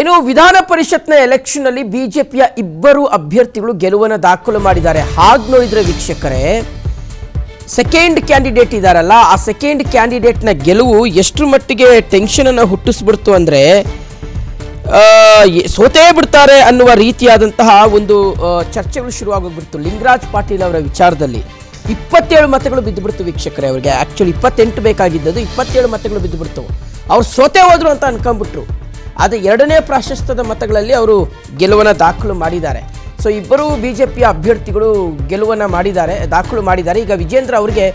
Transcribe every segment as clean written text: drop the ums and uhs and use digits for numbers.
ಇನ್ನು ವಿಧಾನ ಪರಿಷತ್ನ ಎಲೆಕ್ಷನ್ ಅಲ್ಲಿ ಬಿಜೆಪಿಯ ಇಬ್ಬರು ಅಭ್ಯರ್ಥಿಗಳು ಗೆಲುವನ್ನು ದಾಖಲು ಮಾಡಿದ್ದಾರೆ. ಹಾಗೆ ನೋಡಿದ್ರೆ ವೀಕ್ಷಕರೇ, ಸೆಕೆಂಡ್ ಕ್ಯಾಂಡಿಡೇಟ್ ಇದಾರಲ್ಲ, ಆ ಸೆಕೆಂಡ್ ಕ್ಯಾಂಡಿಡೇಟ್ನ ಗೆಲುವು ಎಷ್ಟು ಮಟ್ಟಿಗೆ ಟೆನ್ಷನ್ ಅನ್ನು ಹುಟ್ಟಿಸ್ಬಿಡ್ತು ಅಂದ್ರೆ ಸೋತೇ ಬಿಡ್ತಾರೆ ಅನ್ನುವ ರೀತಿಯಾದಂತಹ ಒಂದು ಚರ್ಚೆಗಳು ಶುರುವಾಗೋಗ್ಬಿಡ್ತು. ಲಿಂಗರಾಜ್ ಪಾಟೀಲ್ ಅವರ ವಿಚಾರದಲ್ಲಿ 27 ಮತಗಳು ಬಿದ್ದುಬಿಡ್ತು ವೀಕ್ಷಕರೇ. ಅವರಿಗೆ ಆಕ್ಚುಲಿ 28 ಬೇಕಾಗಿದ್ದದು, 27 ಮತಗಳು ಬಿದ್ದುಬಿಡ್ತು. ಅವ್ರು ಸೋತೆ ಹೋದ್ರು ಅಂತ ಅನ್ಕೊಂಡ್ಬಿಟ್ರು. ಆದರೆ ಎರಡನೇ ಪ್ರಾಶಸ್ತ್ಯದ ಮತಗಳಲ್ಲಿ ಅವರು ಗೆಲುವನ್ನು ದಾಖಲು ಮಾಡಿದ್ದಾರೆ. ಸೊ ಇಬ್ಬರು ಬಿಜೆಪಿಯ ಅಭ್ಯರ್ಥಿಗಳು ಗೆಲುವನ್ನು ದಾಖಲು ಮಾಡಿದ್ದಾರೆ. ಈಗ ವಿಜೇಂದ್ರ ಅವರಿಗೆ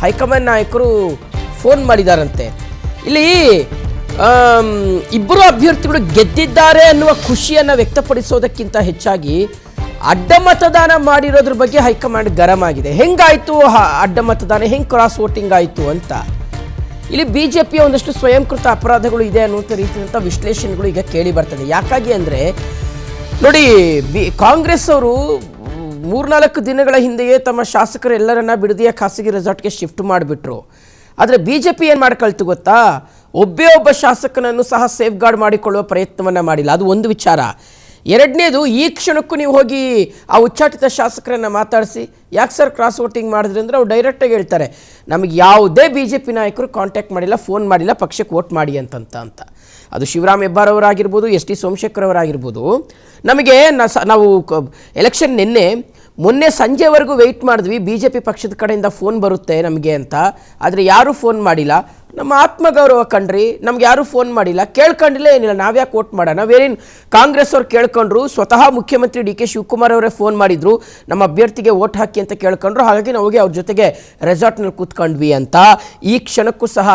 ಹೈಕಮಾಂಡ್ ನಾಯಕರು ಫೋನ್ ಮಾಡಿದಾರಂತೆ. ಇಲ್ಲಿ ಇಬ್ಬರು ಅಭ್ಯರ್ಥಿಗಳು ಗೆದ್ದಿದ್ದಾರೆ ಅನ್ನುವ ಖುಷಿಯನ್ನು ವ್ಯಕ್ತಪಡಿಸೋದಕ್ಕಿಂತ ಹೆಚ್ಚಾಗಿ ಅಡ್ಡ ಮತದಾನ ಮಾಡಿರೋದ್ರ ಬಗ್ಗೆ ಹೈಕಮಾಂಡ್ ಗರಂ ಆಗಿದೆ. ಹೆಂಗಾಯಿತು ಅಡ್ಡ ಮತದಾನ, ಹೆಂಗೆ ಕ್ರಾಸ್ ವೋಟಿಂಗ್ ಆಯಿತು ಅಂತ. ಇಲ್ಲಿ ಬಿಜೆಪಿಯ ಒಂದಷ್ಟು ಸ್ವಯಂಕೃತ ಅಪರಾಧಗಳು ಇದೆ ಅನ್ನುವಂಥ ರೀತಿಯಂಥ ವಿಶ್ಲೇಷಣೆಗಳು ಈಗ ಕೇಳಿ ಬರ್ತದೆ. ಯಾಕಾಗಿ ಅಂದರೆ ನೋಡಿ, ಕಾಂಗ್ರೆಸ್ ಅವರು 3-4 ದಿನಗಳ ಹಿಂದೆಯೇ ತಮ್ಮ ಶಾಸಕರೆಲ್ಲರನ್ನ ಬಿಡದಿಯ ಖಾಸಗಿ ರೆಸಾರ್ಟ್ಗೆ ಶಿಫ್ಟ್ ಮಾಡಿಬಿಟ್ರು. ಆದರೆ ಬಿಜೆಪಿ ಏನು ಮಾಡ್ಕೊಳ್ತು ಗೊತ್ತಾ, ಒಬ್ಬ ಶಾಸಕನನ್ನು ಸಹ ಸೇಫ್ ಗಾರ್ಡ್ ಮಾಡಿಕೊಳ್ಳುವ ಪ್ರಯತ್ನವನ್ನು ಮಾಡಿಲ್ಲ. ಅದು ಒಂದು ವಿಚಾರ. ಎರಡನೇದು, ಈ ಕ್ಷಣಕ್ಕೂ ನೀವು ಹೋಗಿ ಆ ಉಚ್ಚಾಟಿತ ಶಾಸಕರನ್ನು ಮಾತಾಡಿಸಿ ಯಾಕೆ ಸರ್ ಕ್ರಾಸ್ ವೋಟಿಂಗ್ ಮಾಡಿದ್ರಿ ಅಂದರೆ ಅವ್ರು ಡೈರೆಕ್ಟಾಗಿ ಹೇಳ್ತಾರೆ, ನಮಗೆ ಯಾವುದೇ BJP ನಾಯಕರು ಕಾಂಟ್ಯಾಕ್ಟ್ ಮಾಡಿಲ್ಲ, ಫೋನ್ ಮಾಡಿಲ್ಲ, ಪಕ್ಷಕ್ಕೆ ವೋಟ್ ಮಾಡಿ ಅಂತ. ಅದು ಶಿವರಾಮ್ ಹೆಬ್ಬಾರ್ ಅವರಾಗಿರ್ಬೋದು, ST ಸೋಮಶೇಖರ್ ಅವರಾಗಿರ್ಬೋದು. ನಮಗೆ ನಾವು ಎಲೆಕ್ಷನ್ ಮೊನ್ನೆ ಸಂಜೆವರೆಗೂ ವೆಯ್ಟ್ ಮಾಡಿದ್ವಿ, BJP ಪಕ್ಷದ ಕಡೆಯಿಂದ ಫೋನ್ ಬರುತ್ತೆ ನಮಗೆ ಅಂತ. ಆದರೆ ಯಾರೂ ಫೋನ್ ಮಾಡಿಲ್ಲ. ನಮ್ಮ ಆತ್ಮಗೌರವ ಕಣ್ರಿ, ನಮ್ಗೆ ಯಾರೂ ಫೋನ್ ಮಾಡಿಲ್ಲ, ಕೇಳ್ಕೊಂಡಿಲ್ಲ, ಏನಿಲ್ಲ, ನಾವ್ಯಾಕೆ ವೋಟ್ ಮಾಡೋಣ. ನಾವೇನೇನು ಕಾಂಗ್ರೆಸ್ ಅವ್ರು ಕೇಳ್ಕೊಂಡ್ರು, ಸ್ವತಃ ಮುಖ್ಯಮಂತ್ರಿ DK ಶಿವಕುಮಾರ್ ಅವರೇ ಫೋನ್ ಮಾಡಿದ್ರು, ನಮ್ಮ ಅಭ್ಯರ್ಥಿಗೆ ವೋಟ್ ಹಾಕಿ ಅಂತ ಕೇಳ್ಕೊಂಡ್ರು. ಹಾಗಾಗಿ ನಾವು ಹೋಗಿ ಅವ್ರ ಜೊತೆಗೆ ರೆಸಾರ್ಟ್ನಲ್ಲಿ ಕೂತ್ಕೊಂಡ್ವಿ ಅಂತ ಈ ಕ್ಷಣಕ್ಕೂ ಸಹ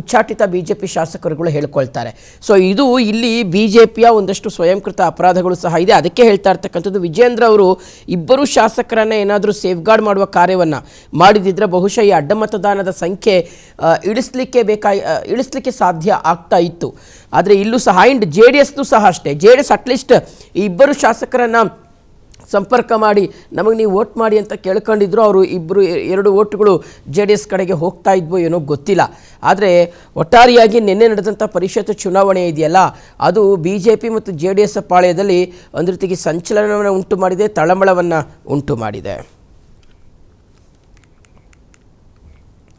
ಉಚ್ಚಾಟಿತ BJP ಶಾಸಕರುಗಳು ಹೇಳ್ಕೊಳ್ತಾರೆ. ಸೊ ಇದು ಇಲ್ಲಿ BJPಯ ಒಂದಷ್ಟು ಸ್ವಯಂಕೃತ ಅಪರಾಧಗಳು ಸಹ ಇದೆ. ಅದಕ್ಕೆ ಹೇಳ್ತಾ ಇರ್ತಕ್ಕಂಥದ್ದು, ವಿಜೇಂದ್ರ ಅವರು ಇಬ್ಬರು ಶಾಸಕರನ್ನ ಏನಾದರೂ ಸೇಫ್ ಗಾರ್ಡ್ ಮಾಡುವ ಕಾರ್ಯವನ್ನು ಮಾಡಿದಿದ್ರೆ ಬಹುಶಃ ಈ ಅಡ್ಡ ಮತದಾನದ ಸಂಖ್ಯೆ ಇಳಿಸ್ಲಿಕ್ಕೆ ಸಾಧ್ಯ ಆಗ್ತಾ ಇತ್ತು. ಆದರೆ ಇಲ್ಲೂ ಸಹ ಆ್ಯಂಡ್ JDSದು ಸಹ ಅಷ್ಟೇ. JDS ಅಟ್ಲೀಸ್ಟ್ ಈ ಇಬ್ಬರು ಶಾಸಕರನ್ನು ಸಂಪರ್ಕ ಮಾಡಿ ನಮಗೆ ನೀವು ವೋಟ್ ಮಾಡಿ ಅಂತ ಕೇಳ್ಕೊಂಡಿದ್ರು. ಅವರು 2 ವೋಟ್ಗಳು JDS ಕಡೆಗೆ ಹೋಗ್ತಾ ಇದ್ವೋ ಏನೋ ಗೊತ್ತಿಲ್ಲ. ಆದರೆ ಒಟ್ಟಾರೆಯಾಗಿ ನಿನ್ನೆ ನಡೆದಂಥ ಪರಿಷತ್ ಚುನಾವಣೆ ಇದೆಯಲ್ಲ, ಅದು BJP ಮತ್ತು JDS ಪಾಳ್ಯದಲ್ಲಿ ಒಂದು ರೀತಿಗೆ ಸಂಚಲನವನ್ನು ಉಂಟು ಮಾಡಿದೆ, ತಳಮಳವನ್ನು ಉಂಟು ಮಾಡಿದೆ.